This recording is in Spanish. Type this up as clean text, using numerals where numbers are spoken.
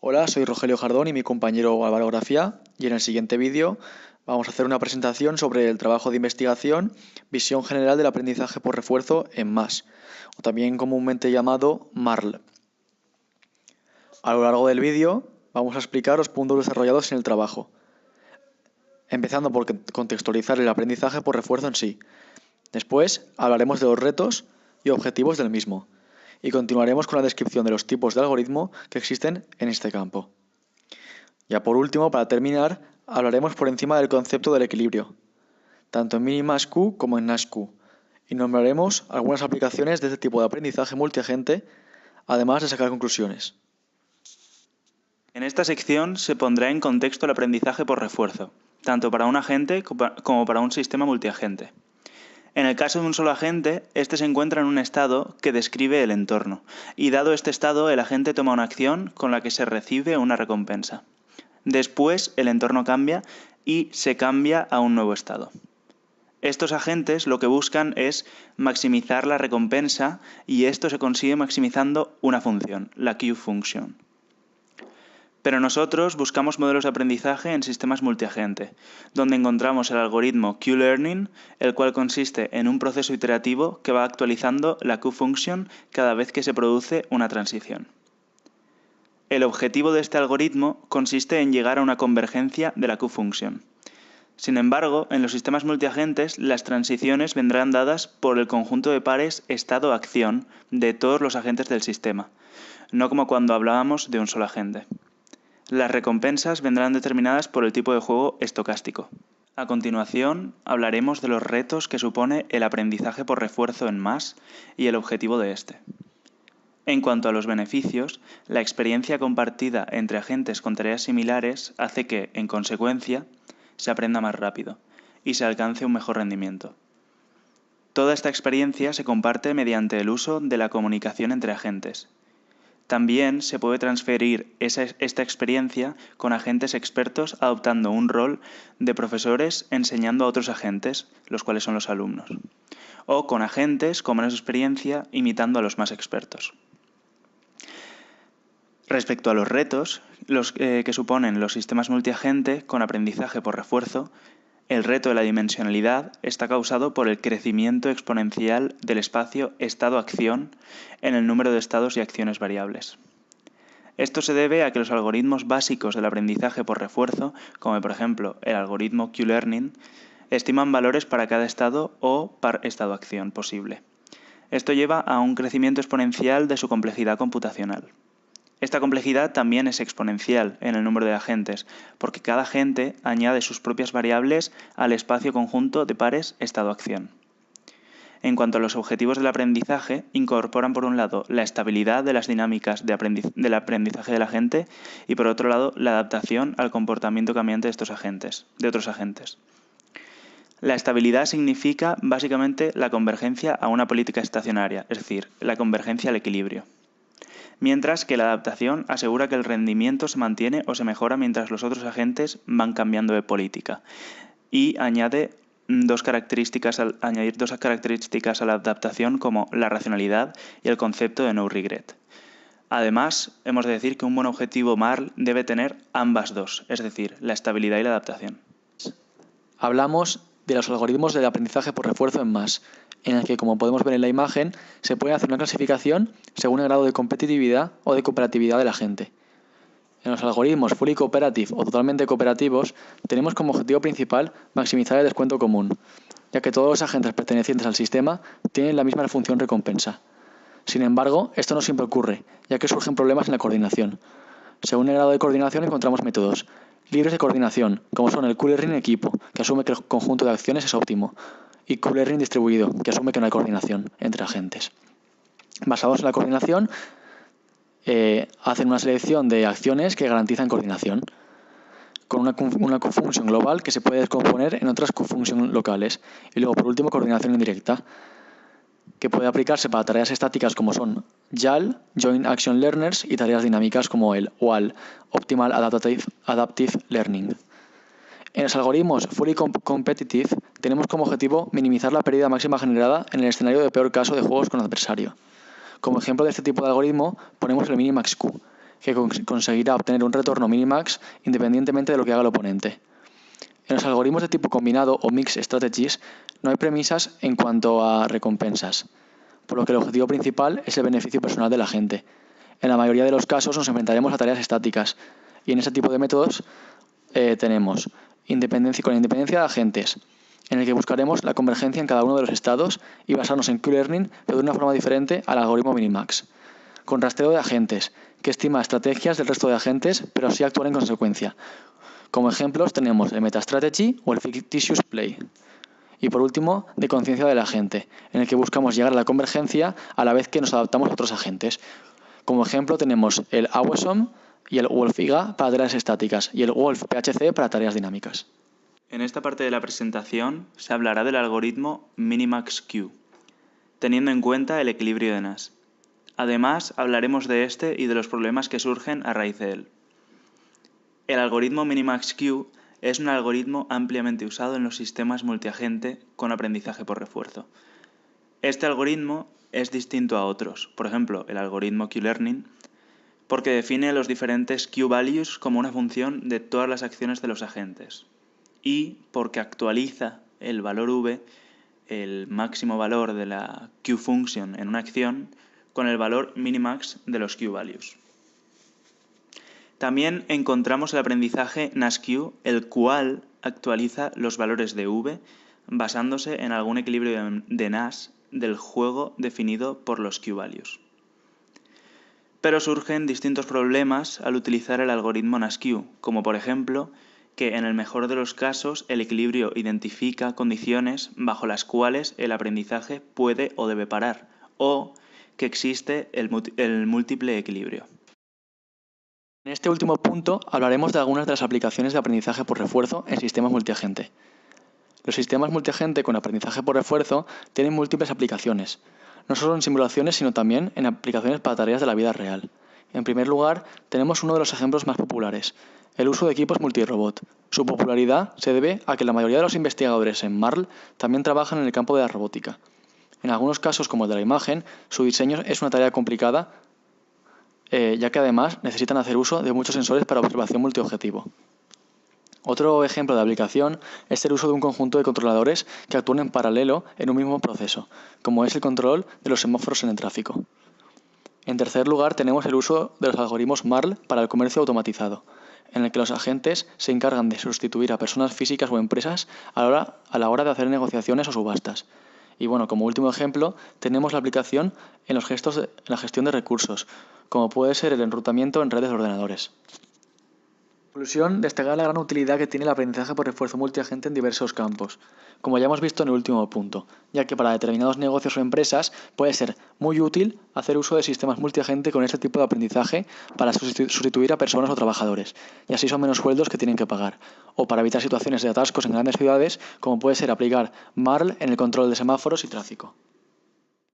Hola, soy Rogelio Jardón y mi compañero Álvaro Grafía, y en el siguiente vídeo vamos a hacer una presentación sobre el trabajo de investigación Visión General del Aprendizaje por Refuerzo en MAS, o también comúnmente llamado MARL. A lo largo del vídeo vamos a explicar los puntos desarrollados en el trabajo, empezando por contextualizar el aprendizaje por refuerzo en sí. Después hablaremos de los retos y objetivos del mismo, y continuaremos con la descripción de los tipos de algoritmo que existen en este campo. Ya por último, para terminar, hablaremos por encima del concepto del equilibrio, tanto en Minimax-Q como en Nash-Q, y nombraremos algunas aplicaciones de este tipo de aprendizaje multiagente, además de sacar conclusiones. En esta sección se pondrá en contexto el aprendizaje por refuerzo, tanto para un agente como para un sistema multiagente. En el caso de un solo agente, este se encuentra en un estado que describe el entorno, y dado este estado, el agente toma una acción con la que se recibe una recompensa. Después, el entorno cambia y se cambia a un nuevo estado. Estos agentes lo que buscan es maximizar la recompensa, y esto se consigue maximizando una función, la Q-function. Pero nosotros buscamos modelos de aprendizaje en sistemas multiagente, donde encontramos el algoritmo Q-Learning, el cual consiste en un proceso iterativo que va actualizando la Q-function cada vez que se produce una transición. El objetivo de este algoritmo consiste en llegar a una convergencia de la Q-function. Sin embargo, en los sistemas multiagentes, las transiciones vendrán dadas por el conjunto de pares estado-acción de todos los agentes del sistema, no como cuando hablábamos de un solo agente. Las recompensas vendrán determinadas por el tipo de juego estocástico. A continuación, hablaremos de los retos que supone el aprendizaje por refuerzo en MAS y el objetivo de este. En cuanto a los beneficios, la experiencia compartida entre agentes con tareas similares hace que, en consecuencia, se aprenda más rápido y se alcance un mejor rendimiento. Toda esta experiencia se comparte mediante el uso de la comunicación entre agentes. También se puede transferir esta experiencia con agentes expertos adoptando un rol de profesores enseñando a otros agentes, los cuales son los alumnos, o con agentes con menos experiencia imitando a los más expertos. Respecto a los retos que suponen los sistemas multiagente con aprendizaje por refuerzo, el reto de la dimensionalidad está causado por el crecimiento exponencial del espacio estado-acción en el número de estados y acciones variables. Esto se debe a que los algoritmos básicos del aprendizaje por refuerzo, como por ejemplo el algoritmo Q-Learning, estiman valores para cada estado o par estado-acción posible. Esto lleva a un crecimiento exponencial de su complejidad computacional. Esta complejidad también es exponencial en el número de agentes, porque cada agente añade sus propias variables al espacio conjunto de pares estado-acción. En cuanto a los objetivos del aprendizaje, incorporan por un lado la estabilidad de las dinámicas del aprendizaje del agente y por otro lado la adaptación al comportamiento cambiante de otros agentes. La estabilidad significa básicamente la convergencia a una política estacionaria, es decir, la convergencia al equilibrio. Mientras que la adaptación asegura que el rendimiento se mantiene o se mejora mientras los otros agentes van cambiando de política, y añadir dos características a la adaptación como la racionalidad y el concepto de no regret. Además, hemos de decir que un buen objetivo MARL debe tener ambas dos, es decir, la estabilidad y la adaptación. Hablamos de los algoritmos del aprendizaje por refuerzo en MAS, en el que, como podemos ver en la imagen, se puede hacer una clasificación según el grado de competitividad o de cooperatividad del agente. En los algoritmos fully cooperative o totalmente cooperativos, tenemos como objetivo principal maximizar el descuento común, ya que todos los agentes pertenecientes al sistema tienen la misma función recompensa. Sin embargo, esto no siempre ocurre, ya que surgen problemas en la coordinación. Según el grado de coordinación encontramos métodos libres de coordinación, como son el Q-Learning equipo, que asume que el conjunto de acciones es óptimo, y Q-Learning distribuido, que asume que no hay coordinación entre agentes. Basados en la coordinación, hacen una selección de acciones que garantizan coordinación, con una Q-function global que se puede descomponer en otras Q-function locales, y luego por último coordinación indirecta, que puede aplicarse para tareas estáticas como son YAL, Joint Action Learners, y tareas dinámicas como el OAL, Optimal Adaptive Learning. En los algoritmos fully competitive tenemos como objetivo minimizar la pérdida máxima generada en el escenario de peor caso de juegos con adversario. Como ejemplo de este tipo de algoritmo ponemos el Minimax-Q, que conseguirá obtener un retorno minimax independientemente de lo que haga el oponente. En los algoritmos de tipo combinado o mixed strategies no hay premisas en cuanto a recompensas, por lo que el objetivo principal es el beneficio personal de la gente. En la mayoría de los casos nos enfrentaremos a tareas estáticas y en ese tipo de métodos tenemos con independencia de agentes, en el que buscaremos la convergencia en cada uno de los estados y basarnos en Q-Learning, pero de una forma diferente al algoritmo Minimax. Con rastreo de agentes, que estima estrategias del resto de agentes, pero así actuar en consecuencia. Como ejemplos tenemos el MetaStrategy o el Fictitious Play. Y por último, de conciencia del agente, en el que buscamos llegar a la convergencia a la vez que nos adaptamos a otros agentes. Como ejemplo tenemos el Awesome y el Wolf-IGA para tareas estáticas y el Wolf-PHC para tareas dinámicas. En esta parte de la presentación se hablará del algoritmo Minimax-Q, teniendo en cuenta el equilibrio de Nash. Además, hablaremos de este y de los problemas que surgen a raíz de él. El algoritmo Minimax-Q es un algoritmo ampliamente usado en los sistemas multiagente con aprendizaje por refuerzo. Este algoritmo es distinto a otros, por ejemplo, el algoritmo Q-Learning, porque define los diferentes Q-values como una función de todas las acciones de los agentes y porque actualiza el valor V, el máximo valor de la Q-function en una acción, con el valor minimax de los Q-values. También encontramos el aprendizaje NashQ, el cual actualiza los valores de V basándose en algún equilibrio de Nash del juego definido por los Q-values. Pero surgen distintos problemas al utilizar el algoritmo NashQ, como por ejemplo que en el mejor de los casos el equilibrio identifica condiciones bajo las cuales el aprendizaje puede o debe parar, o que existe el múltiple equilibrio. En este último punto hablaremos de algunas de las aplicaciones de aprendizaje por refuerzo en sistemas multiagente. Los sistemas multiagente con aprendizaje por refuerzo tienen múltiples aplicaciones, no solo en simulaciones sino también en aplicaciones para tareas de la vida real. En primer lugar, tenemos uno de los ejemplos más populares, el uso de equipos multirobot. Su popularidad se debe a que la mayoría de los investigadores en Marl también trabajan en el campo de la robótica. En algunos casos, como el de la imagen, su diseño es una tarea complicada, ya que además necesitan hacer uso de muchos sensores para observación multiobjetivo. Otro ejemplo de aplicación es el uso de un conjunto de controladores que actúan en paralelo en un mismo proceso, como es el control de los semáforos en el tráfico. En tercer lugar, tenemos el uso de los algoritmos Marl para el comercio automatizado, en el que los agentes se encargan de sustituir a personas físicas o empresas a la hora de hacer negociaciones o subastas. Y bueno, como último ejemplo, tenemos la aplicación en la gestión de recursos, como puede ser el enrutamiento en redes de ordenadores. En conclusión, destacar la gran utilidad que tiene el aprendizaje por refuerzo multiagente en diversos campos, como ya hemos visto en el último punto, ya que para determinados negocios o empresas puede ser muy útil hacer uso de sistemas multiagente con este tipo de aprendizaje para sustituir a personas o trabajadores, y así son menos sueldos que tienen que pagar, o para evitar situaciones de atascos en grandes ciudades, como puede ser aplicar Marl en el control de semáforos y tráfico.